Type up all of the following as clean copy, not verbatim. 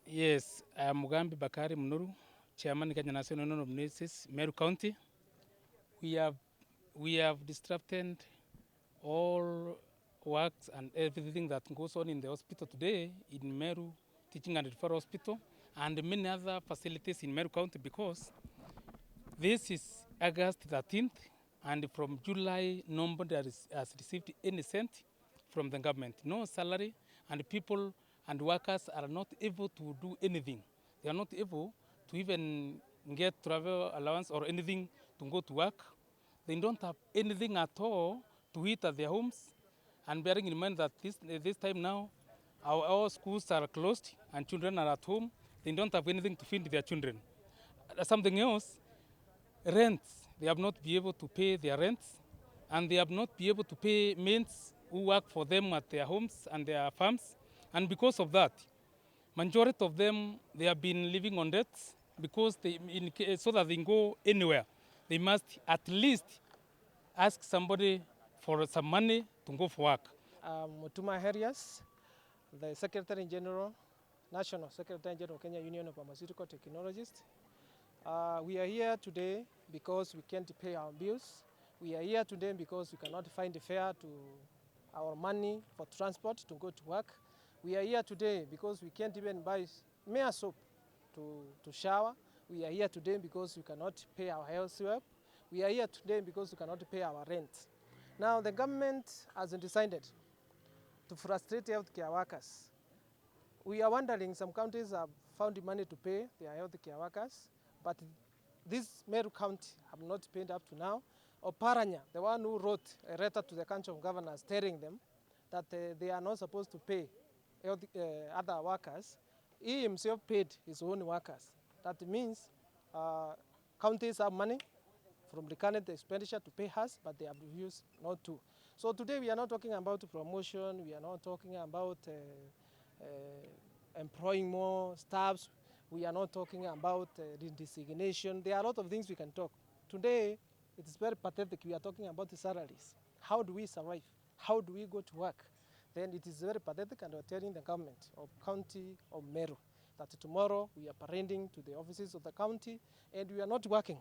Yes, I am Mugambi Bakari Munuru, Chairman Kenya National Union of Nurses, Meru County. We have we have disrupted all works and everything that goes on in the hospital today in Meru Teaching and Referral Hospital and many other facilities in Meru County because this is August 13th and from July nobody has received any cent from the government, no salary, and people and workers are not able to do anything. They are not able to even get travel allowance or anything to go to work. They don't have anything at all to eat at their homes. And bearing in mind that this time now, our schools are closed and children are at home, they don't have anything to feed their children. Something else, rents, they have not been able to pay their rents, and they have not been able to pay mates who work for them at their homes and their farms. And because of that, majority of them, they have been living on debt because so that they can go anywhere, they must at least ask somebody for some money to go for work. Mutuma Herias, the Secretary General, National Secretary General, Kenya Union of Pharmaceutical Technologists. We are here today because we can't pay our bills. We are here today because we cannot find a fare to our money for transport to go to work. We are here today because we can't even buy mere soap to shower. We are here today because we cannot pay our health help. We are here today because we cannot pay our rent. Now the government has decided to frustrate healthcare workers. We are wondering, some counties have found money to pay their healthcare workers, but this Meru County have not paid up to now. Oparanya, the one who wrote a letter to the Council of Governors telling them that they are not supposed to pay other workers, he himself paid his own workers. That means counties have money from the current expenditure to pay us, but they have refused not to. So today we are not talking about promotion, we are not talking about employing more staffs, we are not talking about designation. There are a lot of things we can talk. Today, it is very pathetic. We are talking about the salaries. How do we survive? How do we go to work? Then it is very pathetic, and we are telling the government of county of Meru that tomorrow we are parading to the offices of the county and we are not working.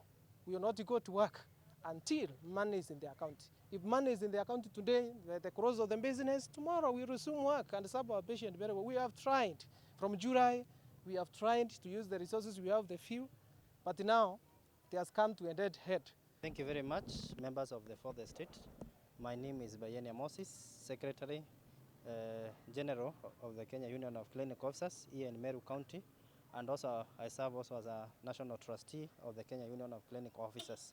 We will not go to work until money is in the account. If money is in the account today, the close of the business, tomorrow we resume work and serve our patient very well. We have tried. From July, we have tried to use the resources we have, the few, but now it has come to a dead head. Thank you very much, members of the fourth estate. My name is Bayenia Moses, Secretary General of the Kenya Union of Clinic Officers here in Meru County, and also I serve also as a National Trustee of the Kenya Union of Clinic Officers.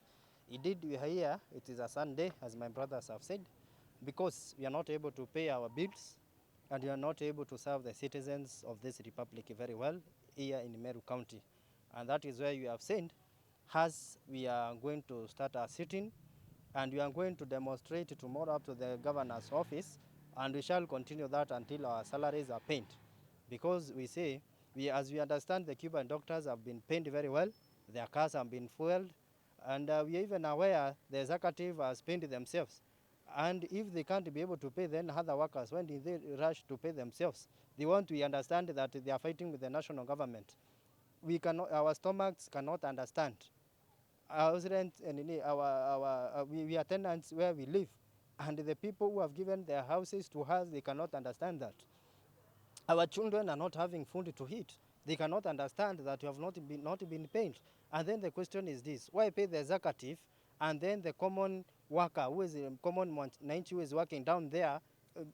Indeed, we are here, it is a Sunday, as my brothers have said, because we are not able to pay our bills and we are not able to serve the citizens of this republic very well here in Meru County. And that is why we have said, as we are going to start our sitting and we are going to demonstrate tomorrow up to the governor's office, and we shall continue that until our salaries are paid. Because we say, as we understand, the Cuban doctors have been paid very well, their cars have been fueled, and we are even aware the executive has paid themselves. And if they can't be able to pay, then other workers, when they rush to pay themselves, we understand that they are fighting with the national government. We cannot, our stomachs cannot understand. Our residents and we are tenants where we live, and the people who have given their houses to us, they cannot understand that. Our children are not having food to eat. They cannot understand that you have not been paid. And then the question is this: why pay the executive and then the common worker, who is a common mwananchi who is working down there,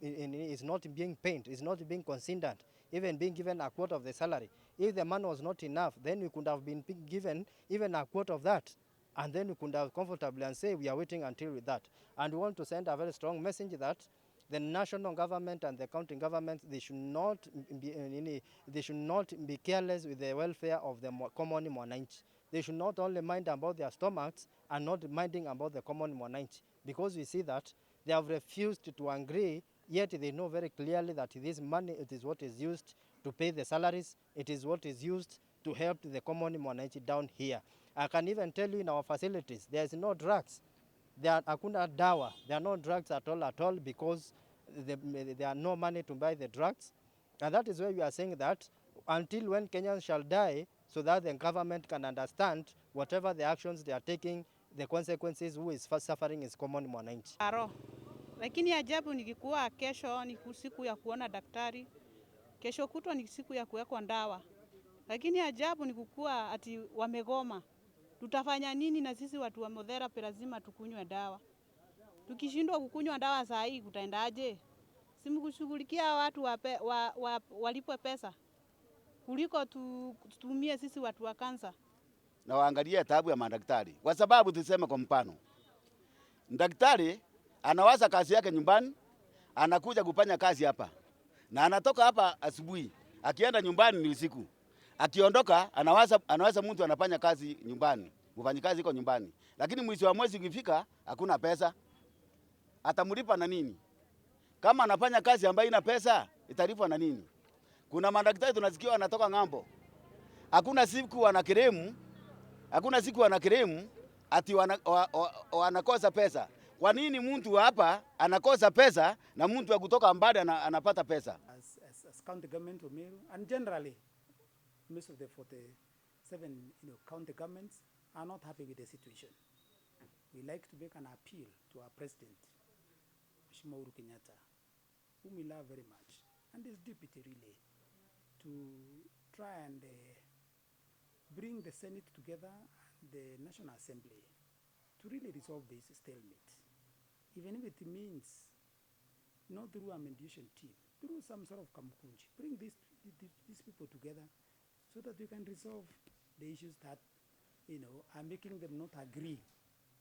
is not being paid, is not being considered, even being given a quote of the salary? If the money was not enough, then we could have been given even a quote of that. And then we could have comfortably and say we are waiting until with that. And we want to send a very strong message that the national government and the county government, they should not be careless with the welfare of the common mwananchi. They should not only mind about their stomachs and not minding about the common mwananchi, because we see that they have refused to agree, yet they know very clearly that this money, it is what is used to pay the salaries, it is what is used to help the common mwananchi down here. I can even tell you in our facilities, there is no drugs. There are hakuna dawa. There are no drugs at all, because there are no money to buy the drugs. And that is why we are saying that until when Kenyans shall die, so that the government can understand whatever the actions they are taking, the consequences, who is first suffering is common mwananchi. Lakini ajabu nikikuwa kesho ni siku ya kuona daktari, kesho kutwa ni siku ya kuwekwa ndawa. Lakini ajabu ni kukua ati wamegoma. Tutafanya nini na sisi watu wa therapy lazima tukunywe dawa. Tukishindwa kukunywa dawa saa hii kutaendaje? Simkushughulikia watu walipwe pesa kuliko tutumie sisi watu wa kansa. Na waangalie taabu ya madaktari. Kwa sababu tuseme kwa mfano, daktari anawaza kazi yake nyumbani, anakuja kufanya kazi hapa. Na anatoka hapa asubuhi, akienda nyumbani ni usiku. Akiondoka anawaza mtu anafanya kazi nyumbani, mfanyikazi iko nyumbani. Lakini mwisho wa mwezi ukifika hakuna pesa. Atamlipa na nini? Kama anafanya kazi ambayo ina pesa, italipwa na nini? Kuna madaktari tunasikia wanatoka ng'ambo. Hakuna siku wanakiremu ati wanakosa pesa. Kwa nini mtu hapa anakosa pesa na mtu wa kutoka mbali anapata pesa? As county government of Meru, and generally most of the 47 county governments are not happy with the situation. We like to make an appeal to our president, Mheshimiwa Uhuru Kenyatta, whom we love very much, and his deputy really, to try and bring the Senate together and the National Assembly to really resolve this stalemate. Even if it means not through a mediation team, through some sort of kamkunji, bring these people together so that we can resolve the issues that are making them not agree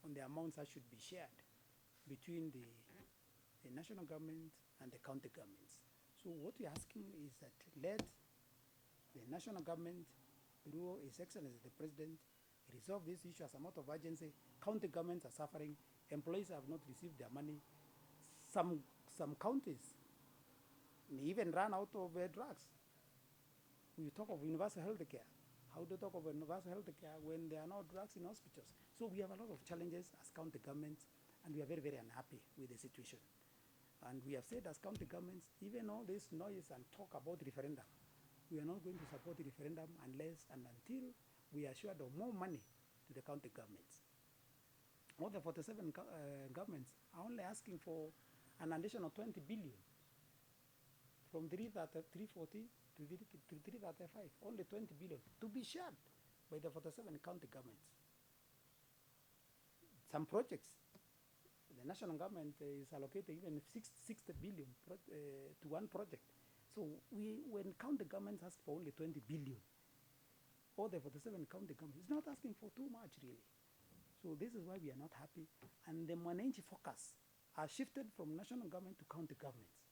on the amounts that should be shared between the national government and the county governments. So what we're asking is that let the national government, through His Excellency the President, resolve this issue as a matter of urgency. County governments are suffering. Employees have not received their money. Some counties may even run out of drugs. We talk of universal health care. How do you talk of universal health care when there are no drugs in hospitals? So we have a lot of challenges as county governments, and we are very, very unhappy with the situation. And we have said as county governments, even all this noise and talk about referendum, we are not going to support the referendum unless and until we are assured of more money to the county governments. All the 47 governments are only asking for an additional 20 billion from 340 to 335, only 20 billion to be shared by the 47 county governments. Some projects, the national government is allocated even 60 billion to one project. So when county governments ask for only 20 billion, all the 47 county governments is not asking for too much really. So this is why we are not happy, and the mwananchi focus are shifted from national government to county governments.